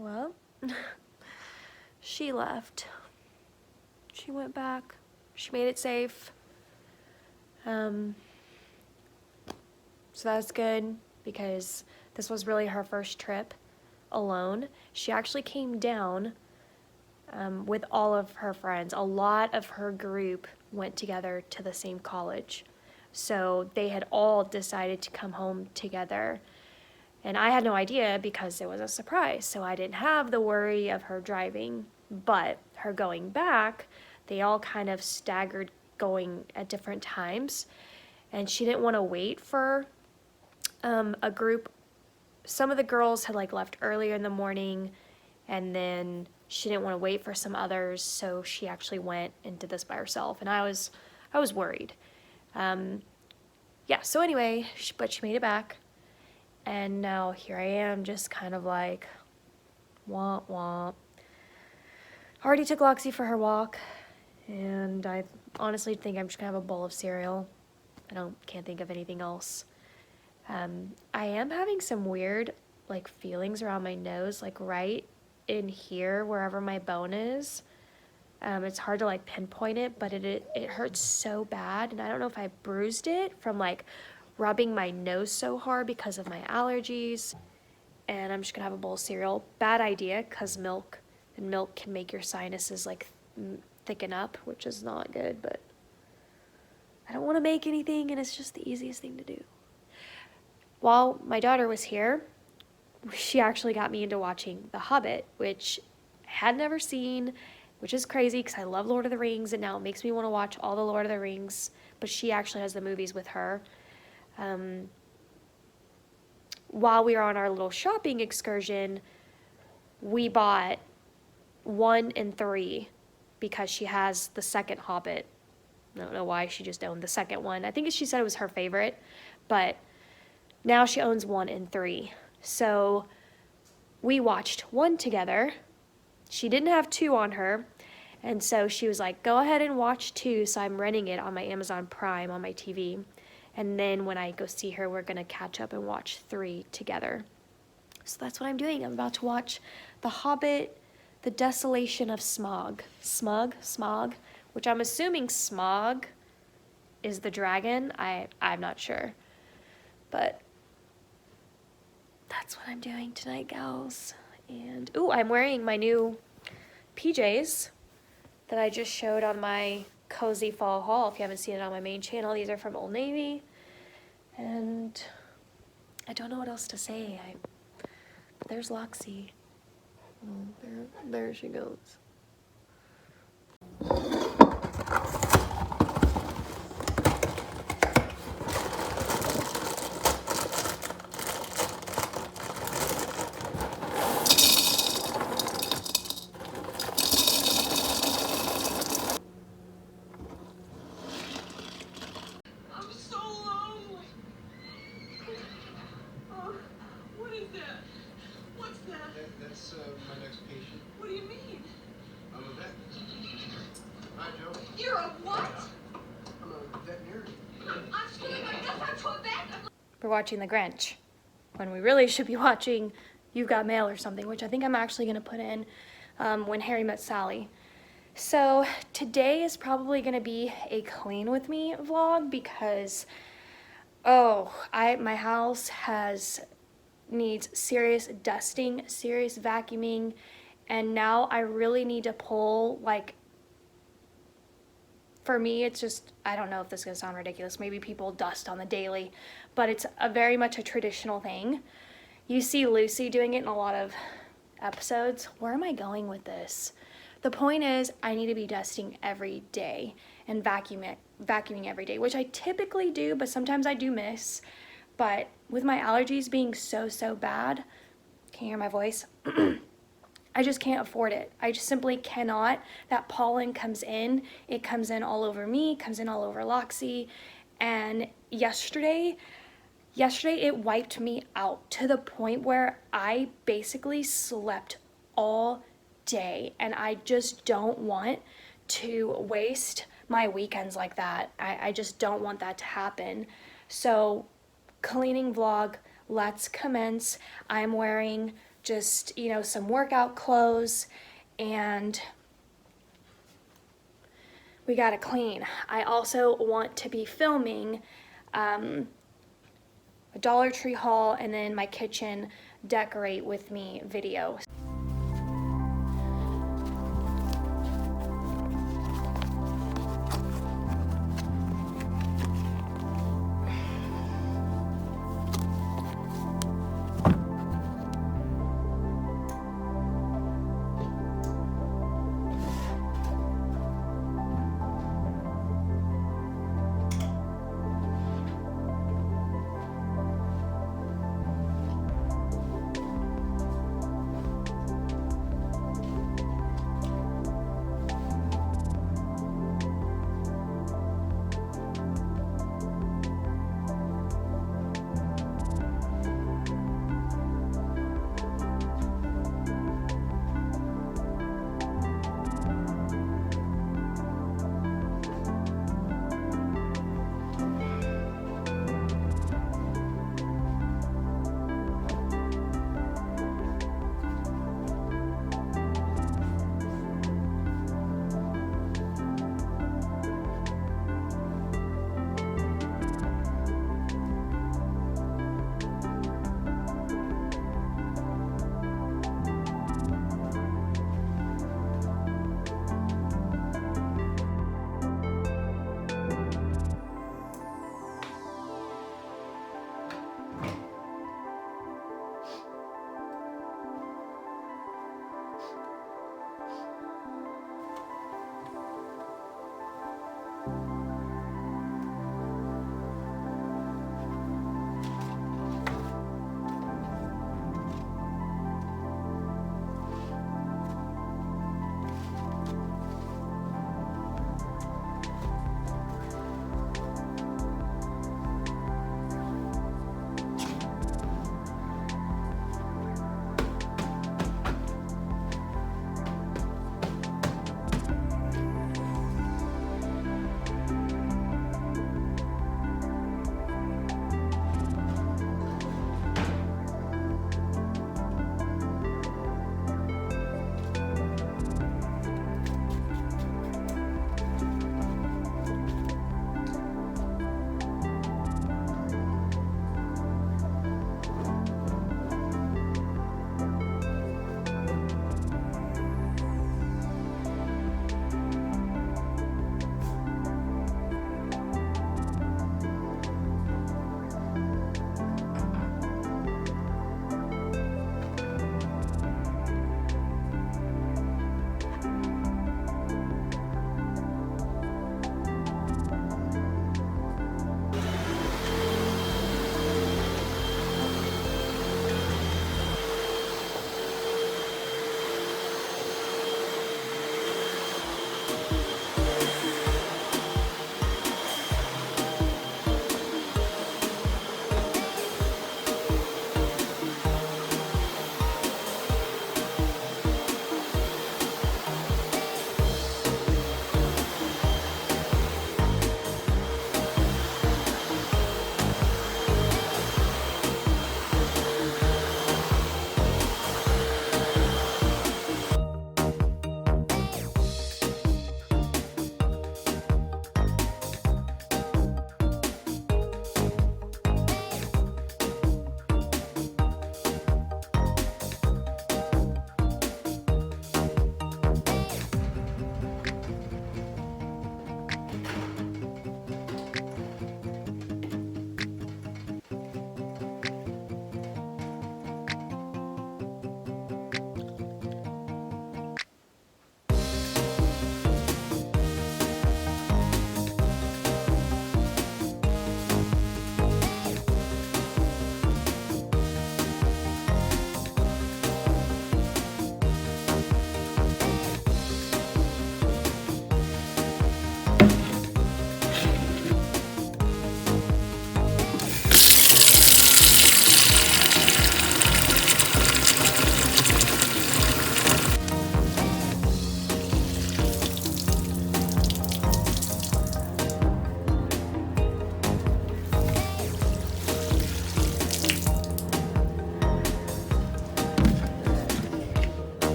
Well, she left. She went back. She made it safe. So that's good because this was really her first trip alone. She actually came down with all of her friends. A lot of her group went together to the same college. So they had all decided to come home together. And I had no idea because it was a surprise. So I didn't have the worry of her driving. But her going back, they all kind of staggered going at different times. And she didn't want to wait for a group. Some of the girls had like left earlier in the morning, and then she didn't want to wait for some others, so she actually went and did this by herself. And I was worried. Yeah. So anyway, but she made it back, and now here I am, just kind of like, womp womp. Already took Loxie for her walk, and I honestly think I'm just gonna have a bowl of cereal. Can't think of anything else. I am having some weird like feelings around my nose, like right in here wherever my bone is. It's hard to like pinpoint it, but it hurts so bad, and I don't know if I bruised it from like rubbing my nose so hard because of my allergies. And I'm just gonna have a bowl of cereal. Bad idea, because milk can make your sinuses like thicken up, which is not good, but I don't want to make anything, and it's just the easiest thing to do. While my daughter was here, she actually got me into watching The Hobbit, which I had never seen, which is crazy because I love Lord of the Rings, and now it makes me want to watch all the Lord of the Rings, but she actually has the movies with her. While we were on our little shopping excursion, we bought 1 and 3 because she has the second Hobbit. I don't know why she just owned the second one. I think she said it was her favorite, but now she owns 1 and 3. So we watched 1 together. She didn't have 2 on her, and so she was like, go ahead and watch 2, so I'm renting it on my Amazon Prime on my TV. And then when I go see her, we're going to catch up and watch 3 together. So that's what I'm doing. I'm about to watch The Hobbit, The Desolation of Smog, which I'm assuming Smog is the dragon. I'm not sure. But that's what I'm doing tonight, gals. And, ooh, I'm wearing my new PJs that I just showed on my cozy fall haul. If you haven't seen it on my main channel, these are from Old Navy. And I don't know what else to say. But there's Loxie. Oh, there she goes. That's my next patient. What do you mean? I'm a vet. Hi, Joe. You're a what? I'm a veterinarian. I'm screwing myself out to a vet. We're watching The Grinch, when we really should be watching You've Got Mail or something, which I think I'm actually going to put in When Harry Met Sally. So today is probably going to be a clean with me vlog because, my house needs serious dusting, serious vacuuming, and now I really need to pull, like, for me, it's just, I don't know if this is going to sound ridiculous, maybe people dust on the daily, but it's very much a traditional thing. You see Lucy doing it in a lot of episodes. Where am I going with this? The point is, I need to be dusting every day and vacuuming every day, which I typically do, but sometimes I do miss. But with my allergies being so bad, can you hear my voice? I just can't afford it. I just simply cannot. That pollen comes in. It comes in all over me, comes in all over Loxie. And yesterday it wiped me out to the point where I basically slept all day. And I just don't want to waste my weekends like that. I just don't want that to happen. So, cleaning vlog, let's commence. I'm wearing just, you know, some workout clothes, and we gotta clean. I also want to be filming a Dollar Tree haul and then my kitchen decorate with me video.